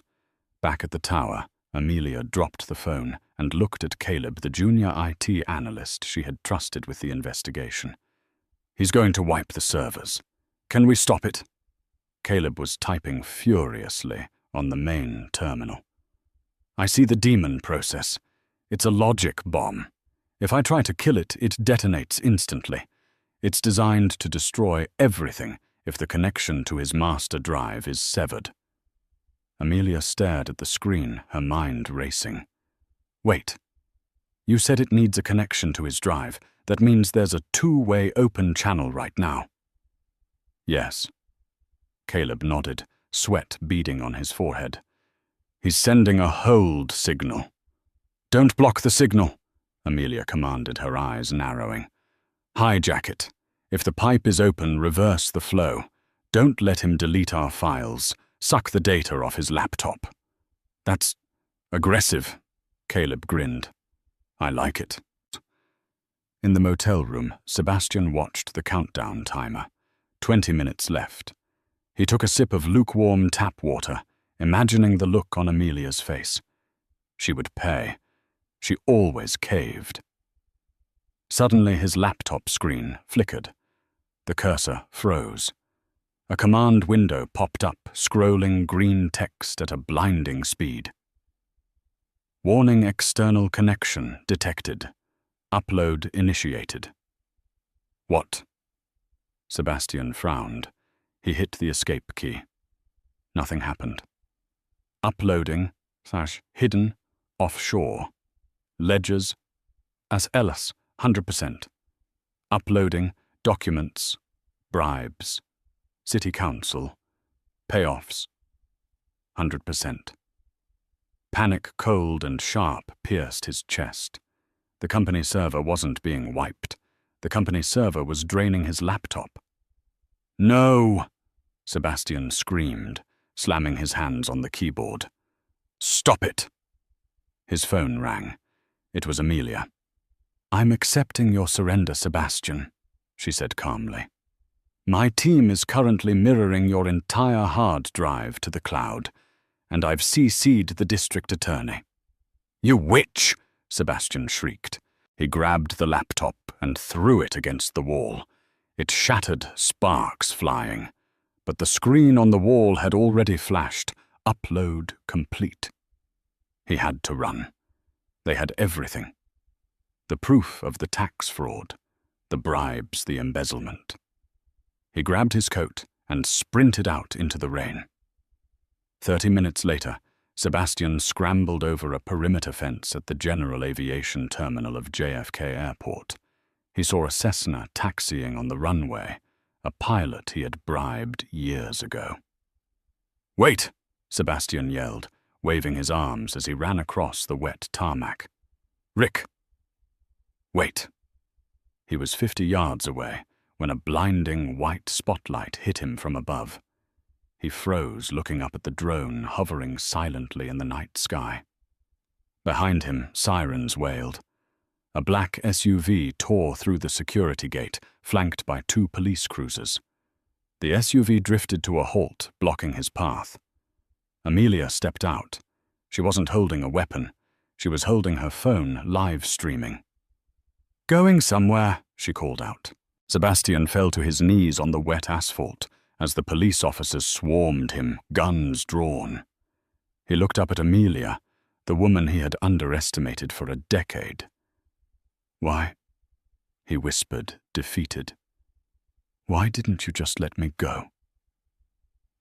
Back at the tower, Amelia dropped the phone and looked at Caleb, the junior IT analyst she had trusted with the investigation. "He's going to wipe the servers. Can we stop it?" Caleb was typing furiously on the main terminal. "I see the demon process. It's a logic bomb. If I try to kill it, it detonates instantly. It's designed to destroy everything if the connection to his master drive is severed." Amelia stared at the screen, her mind racing. "Wait. You said it needs a connection to his drive. That means there's a two-way open channel right now." "Yes." Caleb nodded, sweat beading on his forehead. "He's sending a hold signal." "Don't block the signal," Amelia commanded, her eyes narrowing. "Hijack it. If the pipe is open, reverse the flow. Don't let him delete our files. Suck the data off his laptop." "That's aggressive," Caleb grinned. "I like it." In the motel room, Sebastian watched the countdown timer. 20 minutes left. He took a sip of lukewarm tap water, imagining the look on Amelia's face. She would pay. She always caved. Suddenly his laptop screen flickered. The cursor froze. A command window popped up, scrolling green text at a blinding speed. "Warning, external connection detected. Upload initiated." "What?" Sebastian frowned. He hit the escape key. Nothing happened. "Uploading / hidden offshore. Ledgers as Ellis 100%. Uploading documents, bribes, city council, payoffs 100%. Panic, cold and sharp, pierced his chest. The company server wasn't being wiped. The company server was draining his laptop. "No!" Sebastian screamed, slamming his hands on the keyboard. "Stop it!" His phone rang. It was Amelia. "I'm accepting your surrender, Sebastian," she said calmly. "My team is currently mirroring your entire hard drive to the cloud, and I've CC'd the district attorney." "You witch!" Sebastian shrieked. He grabbed the laptop and threw it against the wall. It shattered, sparks flying. But the screen on the wall had already flashed, "Upload complete." He had to run. They had everything. The proof of the tax fraud, the bribes, the embezzlement. He grabbed his coat and sprinted out into the rain. 30 minutes later, Sebastian scrambled over a perimeter fence at the general aviation terminal of JFK Airport. He saw a Cessna taxiing on the runway, a pilot he had bribed years ago. "Wait!" Sebastian yelled. waving his arms as he ran across the wet tarmac. "Rick! Wait!" He was 50 yards away when a blinding white spotlight hit him from above. He froze, looking up at the drone hovering silently in the night sky. Behind him, sirens wailed. A black SUV tore through the security gate, flanked by 2 police cruisers. The SUV drifted to a halt, blocking his path. Amelia stepped out. She wasn't holding a weapon. She was holding her phone, live streaming. "Going somewhere," she called out. Sebastian fell to his knees on the wet asphalt as the police officers swarmed him, guns drawn. He looked up at Amelia, the woman he had underestimated for a decade. "Why?" he whispered, defeated. "Why didn't you just let me go?"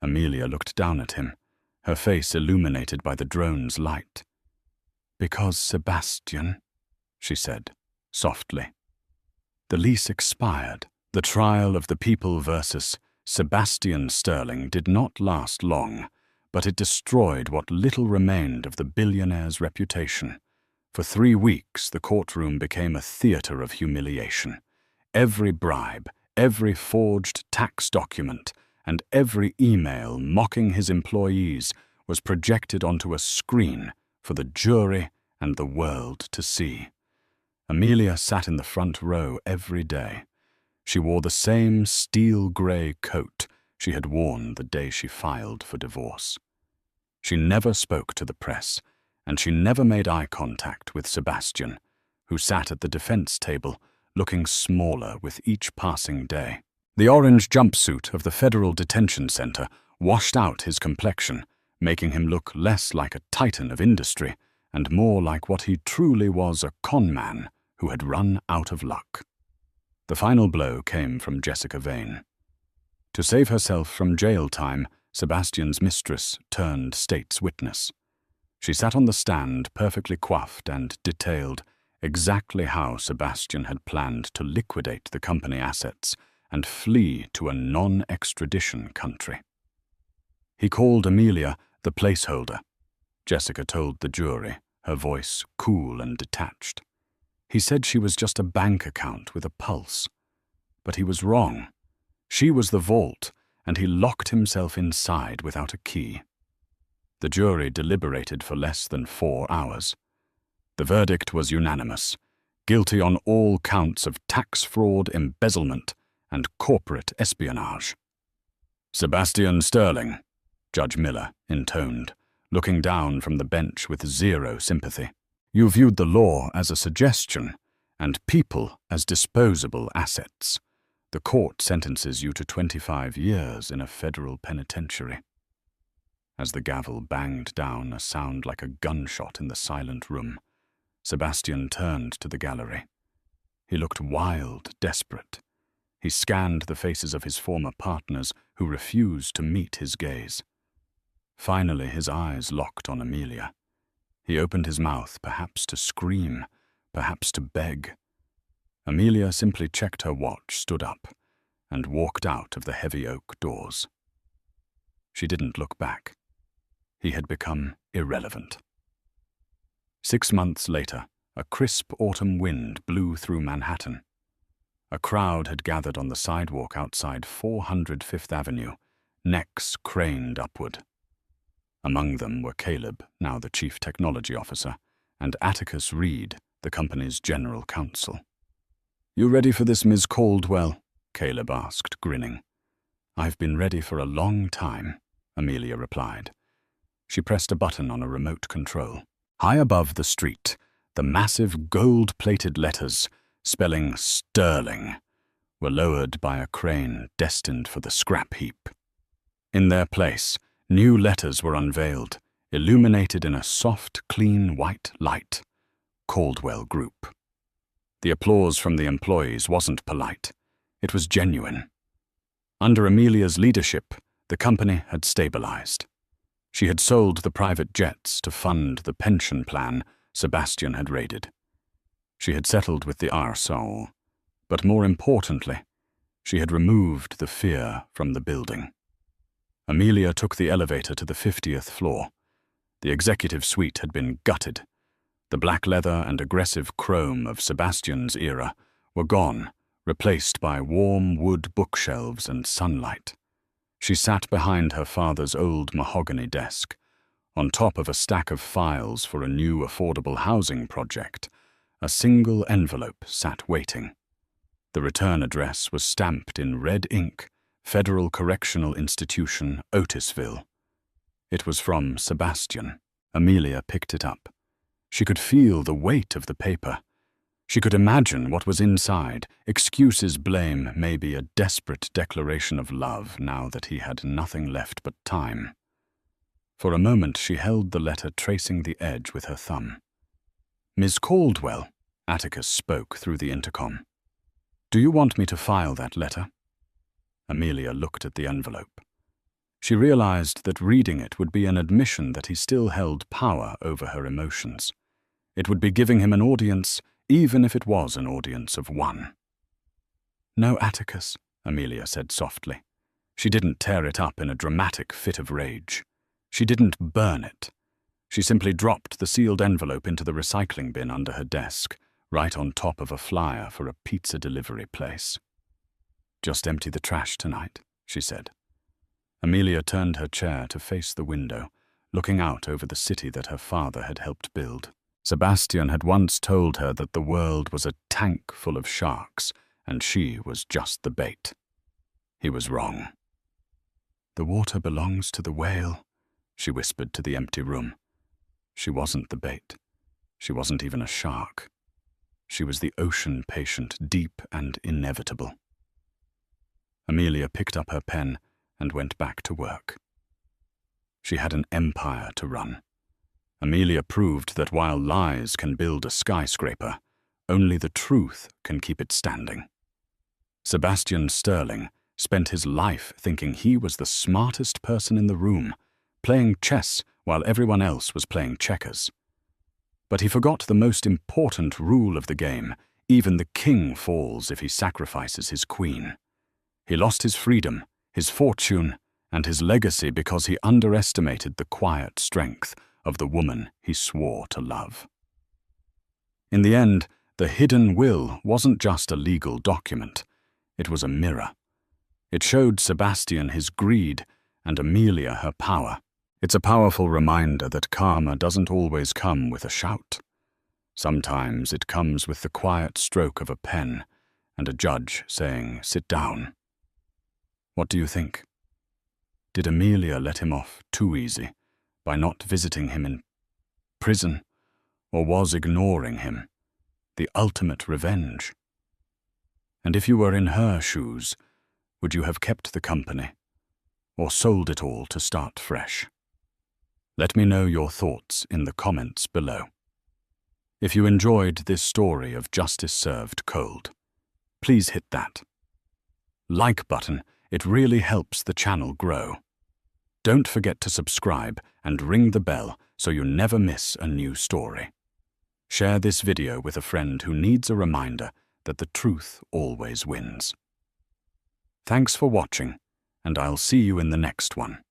Amelia looked down at him, her face illuminated by the drone's light. "Because, Sebastian," she said, softly. The lease expired. The trial of the people versus Sebastian Sterling did not last long, but it destroyed what little remained of the billionaire's reputation. For 3 weeks, the courtroom became a theater of humiliation. Every bribe, every forged tax document, and every email mocking his employees was projected onto a screen for the jury and the world to see. Amelia sat in the front row every day. She wore the same steel-gray coat she had worn the day she filed for divorce. She never spoke to the press, and she never made eye contact with Sebastian, who sat at the defense table, looking smaller with each passing day. The orange jumpsuit of the Federal Detention Center washed out his complexion, making him look less like a titan of industry and more like what he truly was, a con man who had run out of luck. The final blow came from Jessica Vane. To save herself from jail time, Sebastian's mistress turned state's witness. She sat on the stand, perfectly coiffed, and detailed exactly how Sebastian had planned to liquidate the company assets and flee to a non-extradition country. He called Amelia the placeholder. Jessica told the jury, her voice cool and detached. He said she was just a bank account with a pulse. But he was wrong. She was the vault, and he locked himself inside without a key. The jury deliberated for less than 4 hours. The verdict was unanimous, guilty on all counts of tax fraud, embezzlement, and corporate espionage. "Sebastian Sterling," Judge Miller intoned, looking down from the bench with zero sympathy. "You viewed the law as a suggestion, and people as disposable assets. The court sentences you to 25 years in a federal penitentiary." As the gavel banged down, a sound like a gunshot in the silent room, Sebastian turned to the gallery. He looked wild, desperate. He scanned the faces of his former partners who refused to meet his gaze. Finally, his eyes locked on Amelia. He opened his mouth, perhaps to scream, perhaps to beg. Amelia simply checked her watch, stood up, and walked out of the heavy oak doors. She didn't look back. He had become irrelevant. 6 months later, a crisp autumn wind blew through Manhattan. A crowd had gathered on the sidewalk outside 400 Fifth Avenue, necks craned upward. Among them were Caleb, now the chief technology officer, and Atticus Reed, the company's general counsel. "You ready for this, Ms. Caldwell?" Caleb asked, grinning. "I've been ready for a long time," Amelia replied. She pressed a button on a remote control. High above the street, the massive gold-plated letters, spelling Sterling, were lowered by a crane destined for the scrap heap. In their place, new letters were unveiled, illuminated in a soft, clean white light. Caldwell Group. The applause from the employees wasn't polite. It was genuine. Under Amelia's leadership, the company had stabilized. She had sold the private jets to fund the pension plan Sebastian had raided. She had settled with the RSOL, but more importantly, she had removed the fear from the building. Amelia took the elevator to the 50th floor. The executive suite had been gutted. The black leather and aggressive chrome of Sebastian's era were gone, replaced by warm wood bookshelves and sunlight. She sat behind her father's old mahogany desk. On top of a stack of files for a new affordable housing project, a single envelope sat waiting. The return address was stamped in red ink, Federal Correctional Institution, Otisville. It was from Sebastian. Amelia picked it up. She could feel the weight of the paper. She could imagine what was inside, excuses, blame, maybe a desperate declaration of love now that he had nothing left but time. For a moment she held the letter, tracing the edge with her thumb. "Miss Caldwell," Atticus spoke through the intercom. "Do you want me to file that letter?" Amelia looked at the envelope. She realized that reading it would be an admission that he still held power over her emotions. It would be giving him an audience, even if it was an audience of one. "No, Atticus," Amelia said softly. She didn't tear it up in a dramatic fit of rage. She didn't burn it. She simply dropped the sealed envelope into the recycling bin under her desk, right on top of a flyer for a pizza delivery place. "Just empty the trash tonight," she said. Amelia turned her chair to face the window, looking out over the city that her father had helped build. Sebastian had once told her that the world was a tank full of sharks, and she was just the bait. He was wrong. "The water belongs to the whale," she whispered to the empty room. She wasn't the bait. She wasn't even a shark. She was the ocean patient, deep and inevitable. Amelia picked up her pen and went back to work. She had an empire to run. Amelia proved that while lies can build a skyscraper, only the truth can keep it standing. Sebastian Sterling spent his life thinking he was the smartest person in the room, playing chess while everyone else was playing checkers. But he forgot the most important rule of the game: even the king falls if he sacrifices his queen. He lost his freedom, his fortune, and his legacy because he underestimated the quiet strength of the woman he swore to love. In the end, the hidden will wasn't just a legal document. It was a mirror. It showed Sebastian his greed and Amelia her power. It's a powerful reminder that karma doesn't always come with a shout. Sometimes it comes with the quiet stroke of a pen and a judge saying, "Sit down." What do you think? Did Amelia let him off too easy by not visiting him in prison, or was ignoring him the ultimate revenge? And if you were in her shoes, would you have kept the company or sold it all to start fresh? Let me know your thoughts in the comments below. If you enjoyed this story of justice served cold, please hit that like button. It really helps the channel grow. Don't forget to subscribe and ring the bell so you never miss a new story. Share this video with a friend who needs a reminder that the truth always wins. Thanks for watching, and I'll see you in the next one.